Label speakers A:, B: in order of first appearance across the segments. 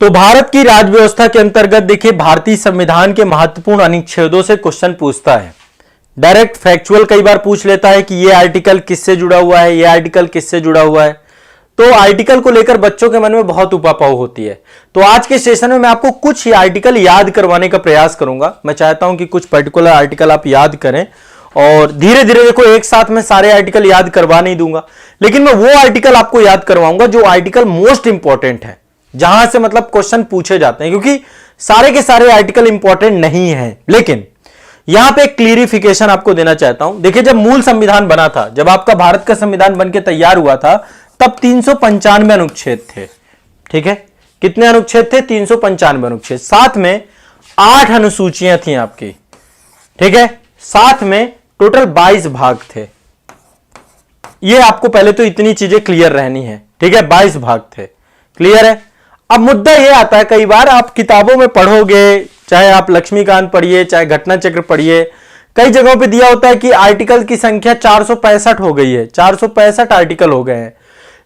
A: तो भारत की राज्य व्यवस्था के अंतर्गत देखिए भारतीय संविधान के महत्वपूर्ण अनुच्छेदों से क्वेश्चन पूछता है। डायरेक्ट फैक्चुअल कई बार पूछ लेता है कि ये आर्टिकल किससे जुड़ा हुआ है, ये आर्टिकल किससे जुड़ा हुआ है। तो आर्टिकल को लेकर बच्चों के मन में बहुत उपापाव होती है। तो आज के सेशन में मैं आपको कुछ आर्टिकल याद करवाने का प्रयास करूंगा। मैं चाहता हूं कि कुछ पर्टिकुलर आर्टिकल आप याद करें और धीरे धीरे देखो एक साथ में सारे आर्टिकल याद करवा नहीं दूंगा, लेकिन मैं वो आर्टिकल आपको याद करवाऊंगा जो आर्टिकल मोस्ट इंपॉर्टेंट है, जहां से मतलब क्वेश्चन पूछे जाते हैं, क्योंकि सारे के सारे आर्टिकल इंपॉर्टेंट नहीं है। लेकिन यहां पे एक क्लियरिफिकेशन आपको देना चाहता हूं। देखिए जब मूल संविधान बना था, जब आपका भारत का संविधान बनके तैयार हुआ था, तब 395 अनुच्छेद थे। ठीक है, कितने अनुच्छेद थे? 395 अनुच्छेद। साथ में 8 अनुसूचियां थी आपकी। ठीक है, साथ में टोटल 22 भाग थे। ये आपको पहले तो इतनी चीजें क्लियर रहनी है। ठीक है, 22 भाग थे। क्लियर है? अब मुद्दा यह आता है, कई बार आप किताबों में पढ़ोगे, चाहे आप लक्ष्मीकांत पढ़िए, चाहे घटना चक्र पढ़िए, कई जगहों पे दिया होता है कि आर्टिकल की संख्या 465 हो गई है, 465 आर्टिकल हो गए हैं।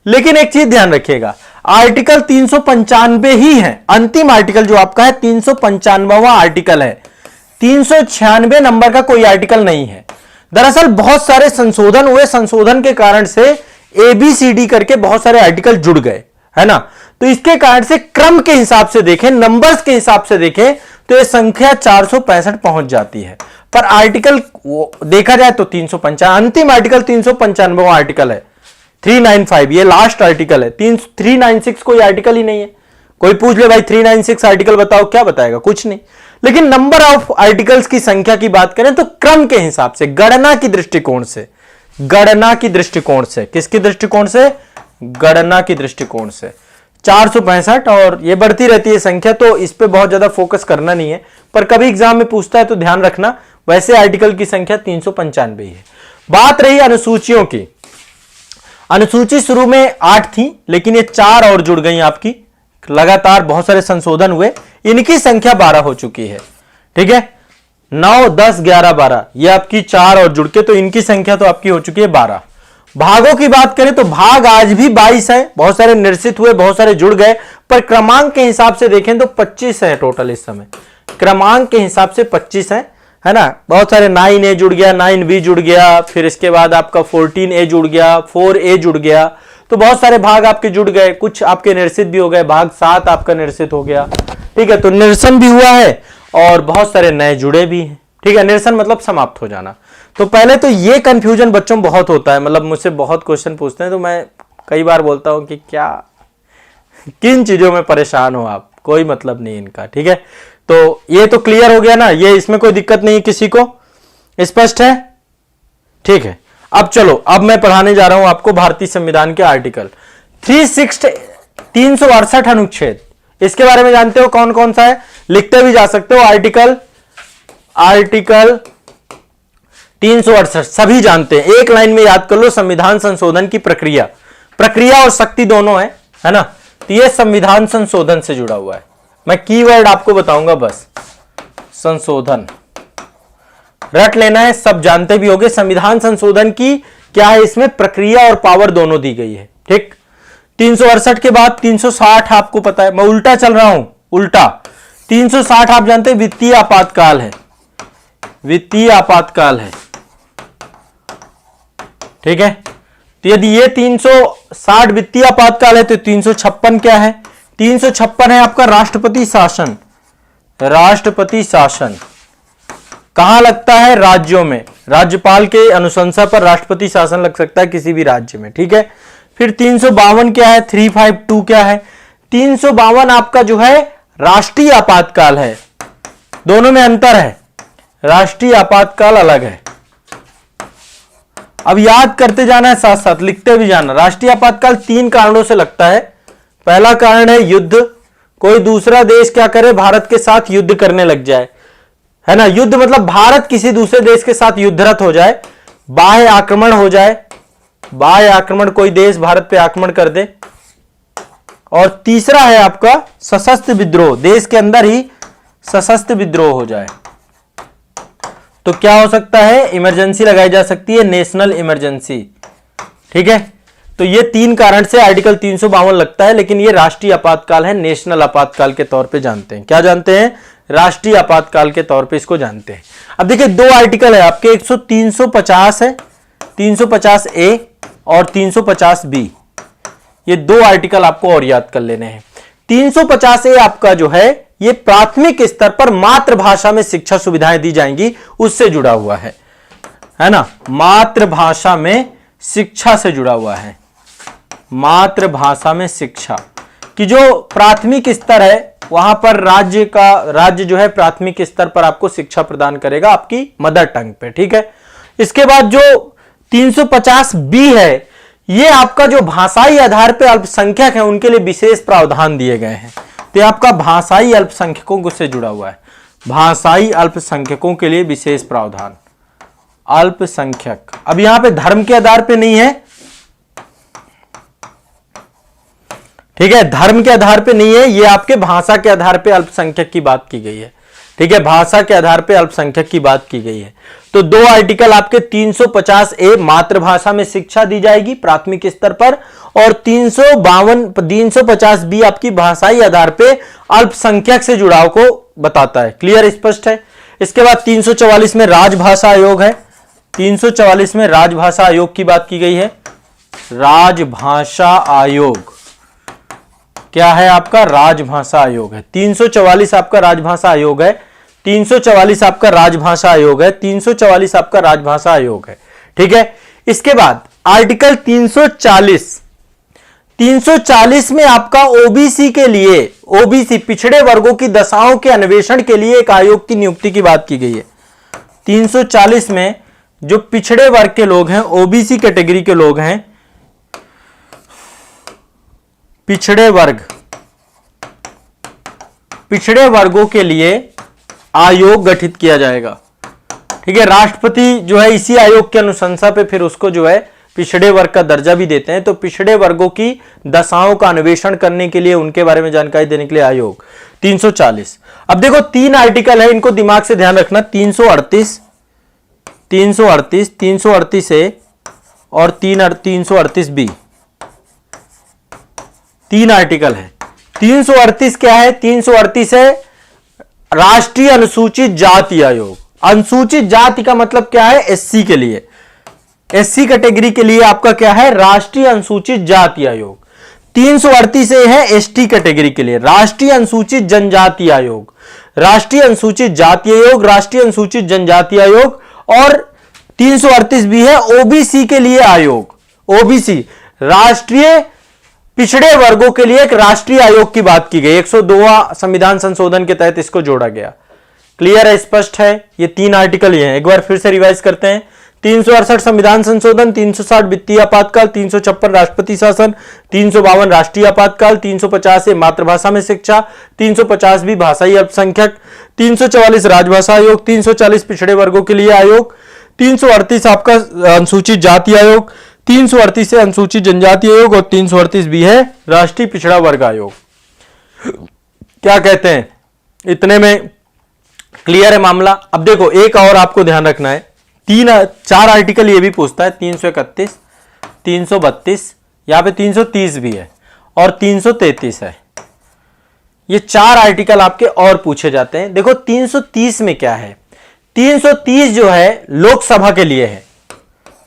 A: लेकिन एक चीज ध्यान रखिएगा, आर्टिकल 395 ही है। अंतिम आर्टिकल जो आपका है 395वां आर्टिकल है, 396 नंबर का कोई आर्टिकल नहीं है। दरअसल बहुत सारे संशोधन हुए, संशोधन के कारण से ABCD करके बहुत सारे आर्टिकल जुड़ गए, है ना। तो इसके कारण से क्रम के हिसाब से देखें, नंबर्स के हिसाब से देखें, तो यह संख्या 465 पहुंच जाती है। पर आर्टिकल देखा जाए तो 395, अंतिम आर्टिकल 395वां आर्टिकल है। 395 ये लास्ट आर्टिकल है। 396 कोई आर्टिकल ही नहीं है। कोई पूछ ले भाई 396 आर्टिकल बताओ, क्या बताएगा? कुछ नहीं। लेकिन नंबर ऑफ आर्टिकल्स की संख्या की बात करें तो क्रम के हिसाब से, गणना की दृष्टिकोण से, गणना की दृष्टिकोण से, किसकी दृष्टिकोण से? गणना की दृष्टिकोण से 465, और ये बढ़ती रहती है संख्या, तो इस पे बहुत ज्यादा फोकस करना नहीं है। पर कभी एग्जाम में पूछता है तो ध्यान रखना, वैसे आर्टिकल की संख्या 395 ही है। बात रही अनुसूचियों की, अनुसूची शुरू में 8 थी, लेकिन ये 4 और जुड़ गई आपकी। लगातार बहुत सारे संशोधन हुए, इनकी संख्या 12 हो चुकी है। ठीक है, 9, 10, 11, 12, ये आपकी 4 और जुड़ के, तो इनकी संख्या तो आपकी हो चुकी है 12। भागों की बात करें तो भाग आज भी 22 है। बहुत सारे निरसित हुए, बहुत सारे जुड़ गए, पर क्रमांक के हिसाब से देखें तो 25 है टोटल इस समय। क्रमांक के हिसाब से 25 है ना। बहुत सारे 9A जुड़ गया, 9B जुड़ गया, फिर इसके बाद आपका 14A जुड़ गया, 4A जुड़ गया, तो बहुत सारे भाग आपके जुड़ गए। कुछ आपके निरसित भी हो गए, भाग 7 आपका निरसित हो गया। ठीक है, तो निरसन भी हुआ है और बहुत सारे नए जुड़े भी हैं। ठीक है, निरसन मतलब समाप्त हो जाना। तो पहले तो ये कंफ्यूजन बच्चों बहुत होता है, मतलब मुझसे बहुत क्वेश्चन पूछते हैं, तो मैं कई बार बोलता हूं कि क्या किन चीजों में परेशान हो आप, कोई मतलब नहीं इनका। ठीक है, तो ये तो क्लियर हो गया ना, ये इसमें कोई दिक्कत नहीं किसी को, स्पष्ट है? ठीक है, अब चलो, अब मैं पढ़ाने जा रहा हूं आपको भारतीय संविधान के आर्टिकल 368 अनुच्छेद। इसके बारे में जानते हो कौन कौन सा है? लिखते भी जा सकते हो। आर्टिकल 368 सभी जानते हैं, एक लाइन में याद कर लो। संविधान संशोधन की प्रक्रिया, प्रक्रिया और शक्ति दोनों है ना। तो ये संविधान संशोधन से जुड़ा हुआ है। मैं कीवर्ड आपको बताऊंगा बस, संशोधन रट लेना है, सब जानते भी होंगे। संविधान संशोधन की क्या है, इसमें प्रक्रिया और पावर दोनों दी गई है। ठीक, 368 के बाद 360 आपको पता है, मैं उल्टा चल रहा हूं, उल्टा। 360 आप जानते हैं वित्तीय आपातकाल है, वित्तीय आपातकाल है। ठीक है, तो यदि ये 360 वित्तीय आपातकाल है तो 356 क्या है? 356 है आपका राष्ट्रपति शासन। राष्ट्रपति शासन कहां लगता है? राज्यों में। राज्यपाल के अनुशंसा पर राष्ट्रपति शासन लग सकता है किसी भी राज्य में। ठीक है, फिर 352 क्या है? 352 क्या है? 352 आपका जो है राष्ट्रीय आपातकाल है। दोनों में अंतर है, राष्ट्रीय आपातकाल अलग है। अब याद करते जाना है, साथ साथ लिखते भी जाना। राष्ट्रीय आपातकाल 3 कारणों से लगता है। पहला कारण है युद्ध, कोई दूसरा देश क्या करे, भारत के साथ युद्ध करने लग जाए, है ना। युद्ध मतलब भारत किसी दूसरे देश के साथ युद्धरत हो जाए, बाह्य आक्रमण हो जाए, बाह्य आक्रमण, कोई देश भारत पे आक्रमण कर दे। और तीसरा है आपका सशस्त्र विद्रोह, देश के अंदर ही सशस्त्र विद्रोह हो जाए। तो क्या हो सकता है? इमरजेंसी लगाई जा सकती है, नेशनल इमरजेंसी। ठीक है, तो ये 3 कारण से आर्टिकल 352 लगता है, लेकिन ये राष्ट्रीय आपातकाल है, नेशनल आपातकाल के तौर पे जानते हैं। क्या जानते हैं? राष्ट्रीय आपातकाल के तौर पे इसको जानते हैं। अब देखिए 2 आर्टिकल है आपके, 350 है, 350 ए और 350 बी। ये 2 आर्टिकल आपको और याद कर लेने हैं। 350 ए आपका जो है ये प्राथमिक स्तर पर मातृभाषा में शिक्षा सुविधाएं दी जाएंगी, उससे जुड़ा हुआ है ना। मातृभाषा में शिक्षा से जुड़ा हुआ है। मातृभाषा में शिक्षा कि जो प्राथमिक स्तर है वहां पर राज्य जो है प्राथमिक स्तर पर आपको शिक्षा प्रदान करेगा आपकी मदर टंग पे, ठीक है। इसके बाद जो 350 बी है, ये आपका जो भाषाई आधार पे अल्पसंख्यक है उनके लिए विशेष प्रावधान दिए गए हैं। तो आपका भाषाई अल्पसंख्यकों से जुड़ा हुआ है। भाषाई अल्पसंख्यकों के लिए विशेष प्रावधान। अल्पसंख्यक अब यहां पे धर्म के आधार पे नहीं है, ठीक है, धर्म के आधार पे नहीं है, ये आपके भाषा के आधार पे अल्पसंख्यक की बात की गई है, ठीक है, भाषा के आधार पे अल्पसंख्यक की बात की गई है। तो 2 आर्टिकल आपके 350 ए मातृभाषा में शिक्षा दी जाएगी प्राथमिक स्तर पर, और 350 बी आपकी भाषाई आधार पे अल्पसंख्यक से जुड़ाव को बताता है। क्लियर, स्पष्ट है। इसके बाद 344 में राजभाषा आयोग है। 344 में राजभाषा आयोग की बात की गई है। राजभाषा आयोग क्या है आपका? राजभाषा आयोग है। 344 आपका राजभाषा आयोग है। 344 आपका राजभाषा आयोग है। 344 आपका राजभाषा आयोग है, ठीक है। इसके बाद आर्टिकल 340 में आपका ओबीसी के लिए, ओबीसी पिछड़े वर्गों की दशाओं के अन्वेषण के लिए एक आयोग की नियुक्ति की बात की गई है। 340 में जो पिछड़े वर्ग के लोग हैं, ओबीसी कैटेगरी के लोग हैं, पिछड़े वर्गों के लिए आयोग गठित किया जाएगा, ठीक है। राष्ट्रपति जो है इसी आयोग की अनुशंसा पे फिर उसको जो है पिछड़े वर्ग का दर्जा भी देते हैं। तो पिछड़े वर्गों की दशाओं का अन्वेषण करने के लिए, उनके बारे में जानकारी देने के लिए आयोग 340। अब देखो 3 आर्टिकल है, इनको दिमाग से ध्यान रखना। 338 ए और 338 बी, 3 आर्टिकल है। 338 क्या है? 338 है राष्ट्रीय अनुसूचित जाति आयोग। अनुसूचित जाति का मतलब क्या है? एससी के लिए, एससी कैटेगरी के लिए आपका क्या है? राष्ट्रीय अनुसूचित जाति आयोग। 338 है एसटी कैटेगरी के लिए, राष्ट्रीय अनुसूचित जनजाति आयोग, राष्ट्रीय अनुसूचित जाति आयोग, राष्ट्रीय अनुसूचित जनजाति आयोग। और 338 भी है ओबीसी के लिए आयोग। ओबीसी राष्ट्रीय पिछड़े वर्गों के लिए एक राष्ट्रीय आयोग की बात की गई। 102वां संविधान संशोधन के तहत इसको जोड़ा गया। क्लियर है, स्पष्ट है। ये 3 आर्टिकल ये हैं। एक बार फिर से रिवाइज करते हैं। 368 संविधान संशोधन, 360 वित्तीय आपातकाल, 356 राष्ट्रपति शासन, 352 राष्ट्रीय आपातकाल, 350 मातृभाषा में शिक्षा, 350 भी भाषाई अल्पसंख्यक, 344 राजभाषा आयोग, 340 पिछड़े वर्गों के लिए आयोग, 338 आपका अनुसूचित जाति आयोग, 338 से अनुसूचित जनजाति आयोग और 338 भी है राष्ट्रीय पिछड़ा वर्ग आयोग। क्या कहते हैं? इतने में क्लियर है मामला। अब देखो एक और आपको ध्यान रखना है। 4 आर्टिकल ये भी पूछता है, 331, 332, यहां पे 330 भी है और 333 है। ये 4 आर्टिकल आपके और पूछे जाते हैं। देखो 330 में क्या है? 330 जो है लोकसभा के लिए है।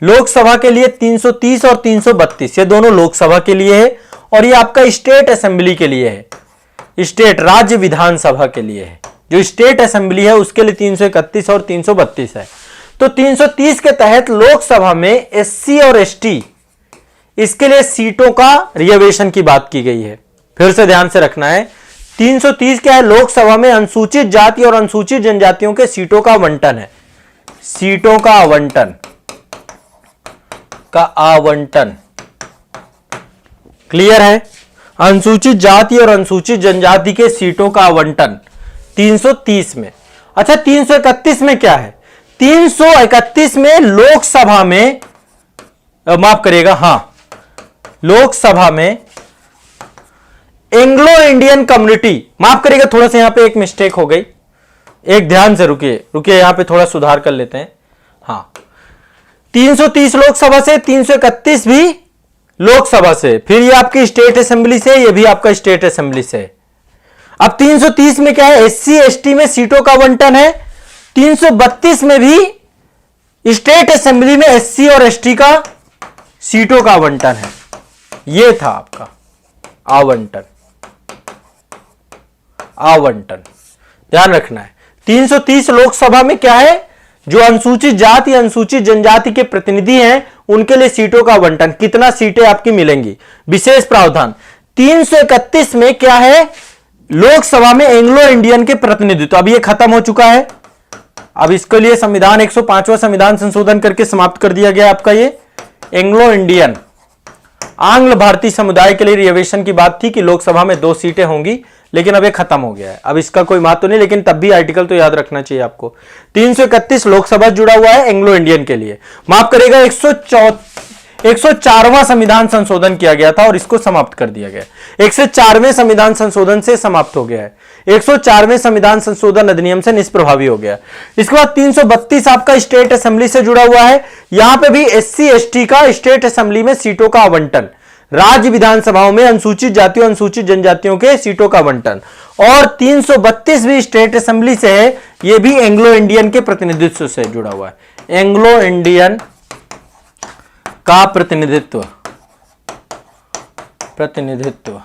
A: लोकसभा के लिए 330 और 332 ये दोनों लोकसभा के लिए है, और ये आपका स्टेट असेंबली के लिए है, स्टेट राज्य विधानसभा के लिए है। जो स्टेट असेंबली है उसके लिए 331 और 332 है। तो 330 के तहत लोकसभा में एससी और एसटी इसके लिए सीटों का रिजर्वेशन की बात की गई है। फिर से ध्यान से रखना है। 330 क्या है? लोकसभा में अनुसूचित जाति और अनुसूचित जनजातियों के सीटों का आवंटन है। सीटों का आवंटन क्लियर है? अनुसूचित जाति और अनुसूचित जनजाति के सीटों का आवंटन 330 में। अच्छा 331 में क्या है? 331 में लोकसभा में माफ करिएगा, हां लोकसभा में एंग्लो इंडियन कम्युनिटी, माफ करिएगा थोड़ा सा यहां पे एक मिस्टेक हो गई, एक ध्यान से रुकिए यहां पे थोड़ा सुधार कर लेते हैं। हां 330 लोकसभा से, 331 भी लोकसभा से, फिर ये आपकी स्टेट असेंबली से, ये भी आपका स्टेट असेंबली से। अब 330 में क्या है, एससी एसटी में सीटों का आवंटन है। 332 में भी स्टेट असेंबली में एससी और एसटी का सीटों का आवंटन है। ये था आपका आवंटन, आवंटन ध्यान रखना है। 330 लोकसभा में क्या है, जो अनुसूचित जाति अनुसूचित जनजाति के प्रतिनिधि हैं उनके लिए सीटों का आवंटन, कितना सीटें आपकी मिलेंगी, विशेष प्रावधान। 331 में क्या है, लोकसभा में एंग्लो इंडियन के प्रतिनिधित्व, अब ये खत्म हो चुका है। अब इसके लिए संविधान 105वां संविधान संशोधन करके समाप्त कर दिया गया आपका ये एंग्लो इंडियन, आंग्ल भारतीय समुदाय के लिए रिजर्वेशन की बात थी कि लोकसभा में 2 सीटें होंगी, लेकिन अब ये खत्म हो गया है, अब इसका कोई महत्व नहीं, लेकिन तब भी आर्टिकल तो याद रखना चाहिए आपको। 331 लोकसभा जुड़ा हुआ है एंग्लो इंडियन के लिए, माफ करेगा 104वां संविधान संशोधन किया गया था और इसको समाप्त कर दिया गया। 104वें संविधान संशोधन से समाप्त हो गया है, 104वें संविधान संशोधन अधिनियम से निष्प्रभावी हो गया। इसके बाद 332 आपका स्टेट असेंबली से जुड़ा हुआ है, यहां पे भी एससी एसटी का स्टेट असेंबली में सीटों का आवंटन, राज्य विधानसभाओं में अनुसूचित जातियों अनुसूचित जनजातियों के सीटों का आवंटन। और 332 भी स्टेट असेंबली से है, यह भी एंग्लो इंडियन के प्रतिनिधित्व से जुड़ा हुआ है, एंग्लो इंडियन का प्रतिनिधित्व, प्रतिनिधित्व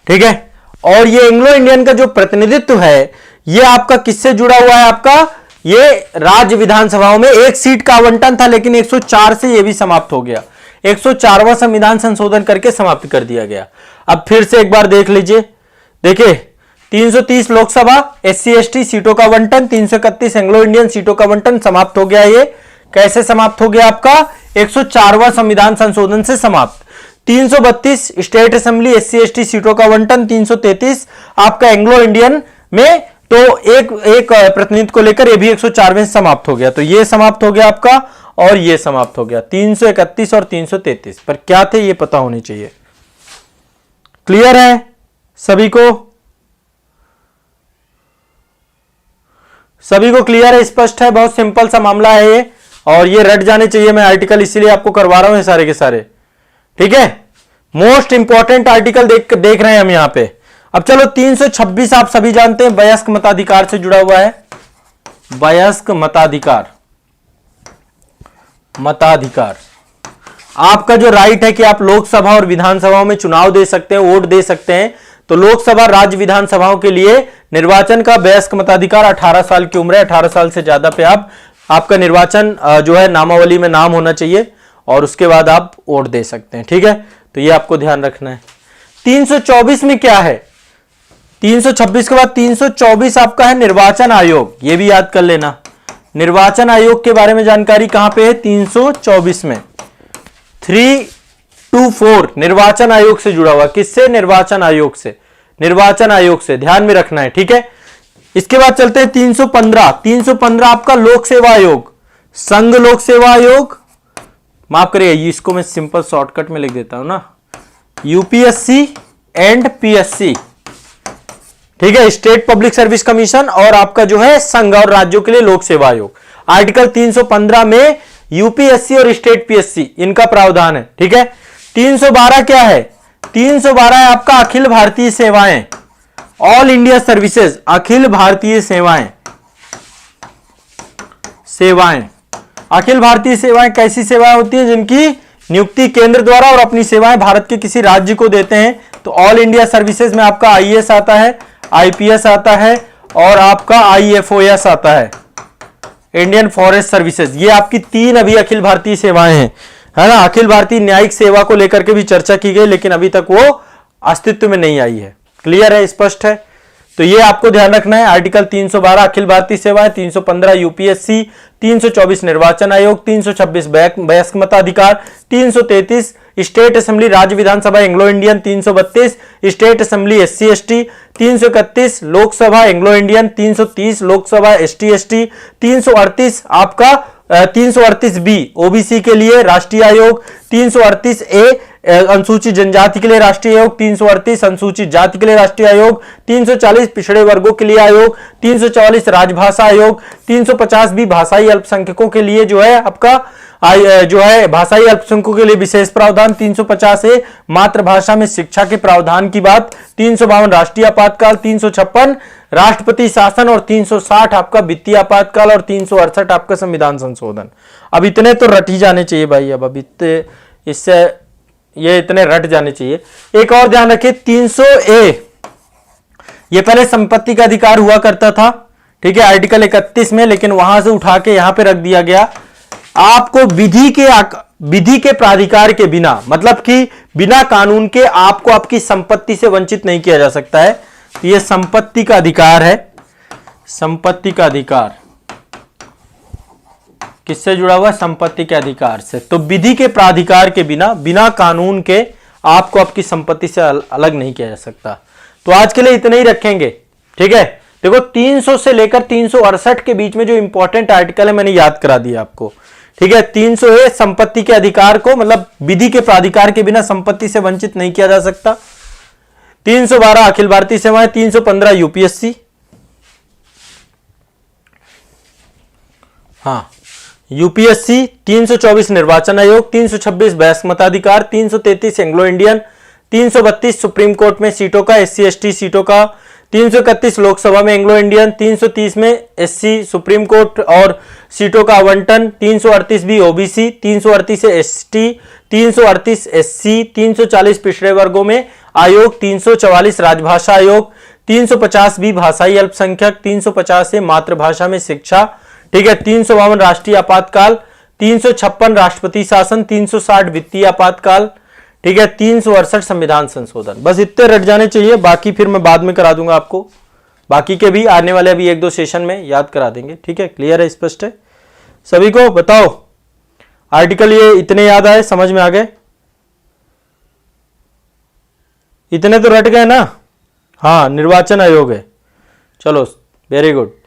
A: ठीक है। और ये एंग्लो इंडियन का जो प्रतिनिधित्व है ये आपका किससे जुड़ा हुआ है, आपका ये राज्य विधानसभाओं में 1 सीट का आवंटन था, लेकिन 104 से ये भी समाप्त हो गया, 104वां संविधान संशोधन करके समाप्त कर दिया गया। अब फिर से एक बार देख लीजिए, देखिए 330 लोकसभा एससी एसटी सीटों का आवंटन, 331 एंग्लो इंडियन सीटों का आवंटन समाप्त हो गया। ये कैसे समाप्त हो गया, आपका 104वां संविधान संशोधन से समाप्त। 332 स्टेट असेंबली एससी एसटी सीटों का आवंटन, 333 आपका एंग्लो इंडियन में तो एक प्रतिनिधित्व को लेकर ये भी 104वें समाप्त हो गया। तो ये समाप्त हो गया आपका और ये समाप्त हो गया। 331 और 333 पर क्या थे ये पता होनी चाहिए। क्लियर है सभी को, सभी को क्लियर है, स्पष्ट है, बहुत सिंपल सा मामला है ये और ये रट जाने चाहिए। मैं आर्टिकल इसीलिए आपको करवा रहा हूं ये सारे के सारे, ठीक है। मोस्ट इंपॉर्टेंट आर्टिकल देख रहे हैं हम यहां पे। अब चलो 326 आप सभी जानते हैं वयस्क मताधिकार से जुड़ा हुआ है, वयस्क मताधिकार, मताधिकार आपका जो राइट है कि आप लोकसभा और विधानसभाओं में चुनाव दे सकते हैं, वोट दे सकते हैं। तो लोकसभा राज्य विधानसभाओं के लिए निर्वाचन का वयस्क मताधिकार 18 साल की उम्र है, 18 साल से ज्यादा पे आपका निर्वाचन जो है नामावली में नाम होना चाहिए और उसके बाद आप वोट दे सकते हैं, ठीक है। तो ये आपको ध्यान रखना है। 324 में क्या है, 326 के बाद 324 आपका है निर्वाचन आयोग, ये भी याद कर लेना। निर्वाचन आयोग के बारे में जानकारी कहां पे है, 324 में 324 निर्वाचन आयोग से जुड़ा हुआ, किससे, निर्वाचन आयोग से, निर्वाचन आयोग से ध्यान में रखना है, ठीक है। इसके बाद चलते हैं 315, 315 आपका लोक सेवा आयोग, संघ लोक सेवा आयोग, माफ करिए इसको मैं सिंपल शॉर्टकट में लिख देता हूं ना, यूपीएससी एंड पीएससी, ठीक है, स्टेट पब्लिक सर्विस कमीशन, और आपका जो है संघ और राज्यों के लिए लोक सेवा आयोग। आर्टिकल 315 में यूपीएससी और स्टेट पीएससी इनका प्रावधान है, ठीक है। 312 क्या है, 312 है आपका अखिल भारतीय सेवाएं, all India services, Akhil Bharatiya सेवाएं, सेवाएं, अखिल भारतीय सेवाएं कैसी सेवाएं होती हैं, जिनकी नियुक्ति केंद्र द्वारा और अपनी सेवाएं भारत के किसी राज्य को देते हैं। तो ऑल इंडिया सर्विसेज में आपका आईएएस आता है, आईपीएस आता है और आपका आईएफओएस आता है, इंडियन फॉरेस्ट सर्विसेज। ये आपकी 3 अभी अखिल भारतीय सेवाएं हैं, है ना। अखिल भारतीय न्यायिक सेवा को लेकर के भी चर्चा की गई, लेकिन अभी तक वो अस्तित्व में नहीं आई है। क्लियर है, स्पष्ट है। तो ये आपको ध्यान रखना है। आर्टिकल 312 अखिल भारतीय सेवाएं, 315 यूपीएससी, 324 निर्वाचन आयोग, 326 वयस्क मताधिकार, 333 स्टेट असेंबली राज्य विधानसभा Anglo Indian, 332 state assembly SC ST, 331 Lok Sabha Anglo Indian, 330 Lok Sabha ST ST, 338 आपका 338 बी ओबीसी के लिए राष्ट्रीय आयोग, 338 ए अनुसूचित जनजाति के लिए राष्ट्रीय आयोग, 338 अनुसूचित जाति के लिए राष्ट्रीय आयोग, 340 पिछड़े वर्गों के लिए आयोग, 344 राजभाषा आयोग, 350 भी भाषाई अल्पसंख्यकों के लिए जो है आपका जो है भाषाई अल्पसंख्यकों के लिए विशेष प्रावधान, 350 है मातृभाषा में शिक्षा के प्रावधान की बात, 352 राष्ट्रीय आपातकाल, 356 राष्ट्रपति शासन और 360 आपका वित्तीय आपातकाल और 368 आपका संविधान संशोधन। अब इतने तो रट ही जाने चाहिए भाई। अब इतने इससे ये इतने रट जाने चाहिए। एक और ध्यान रखिए 300A ये पहले संपत्ति का अधिकार हुआ करता था, ठीक है, आर्टिकल 31 में, लेकिन वहां से उठा के यहां पे रख दिया गया। आपको विधि के प्राधिकार के बिना, मतलब कि बिना कानून के आपको आपकी संपत्ति से वंचित नहीं किया जा सकता है। तो ये संपत्ति का अधिकार है। संपत्ति का अधिकार किससे जुड़ा हुआ है? संपत्ति के अधिकार से। तो विधि के प्राधिकार के बिना, बिना कानून के आपको आपकी संपत्ति से अलग नहीं किया जा सकता। तो आज के लिए इतने ही रखेंगे, ठीक है। देखो 300 से लेकर 368 के बीच में जो इंपॉर्टेंट आर्टिकल है मैंने याद करा दिया आपको, ठीक है। 300 है संपत्ति के अधिकार को, मतलब विधि के प्राधिकार के बिना संपत्ति से वंचित नहीं किया जा सकता। 312 अखिल भारतीय सेवाएं, 315 यूपीएससी, हाँ यूपीएससी, 324 निर्वाचन आयोग, 326 वयस्क मताधिकार, 333 एंग्लो इंडियन, 332 सुप्रीम कोर्ट में सीटों का, एससी एसटी सीटों का, 331 लोकसभा में एंग्लो इंडियन, 330 में एससी सुप्रीम कोर्ट और सीटों का आवंटन, 338 भी ओबीसी, 338 एसटी, 338 एससी, 340 पिछड़े वर्गों में आयोग, 344 राजभाषा आयोग, 350 भी भाषाई अल्पसंख्यक, 350 है मातृभाषा में शिक्षा, ठीक है। 352 राष्ट्रीय आपातकाल, 356 राष्ट्रपति शासन, 360 वित्तीय आपातकाल, ठीक है, 368 संविधान संशोधन। बस इतने रट जाने चाहिए, बाकी फिर मैं बाद में करा दूंगा आपको। बाकी के भी आने वाले अभी 1-2 सेशन में याद करा देंगे, ठीक है। क्लियर है, स्पष्ट है सभी को? बताओ आर्टिकल ये इतने याद आए, समझ में आ गए? इतने तो रट गए ना? हाँ निर्वाचन आयोग है, चलो वेरी गुड।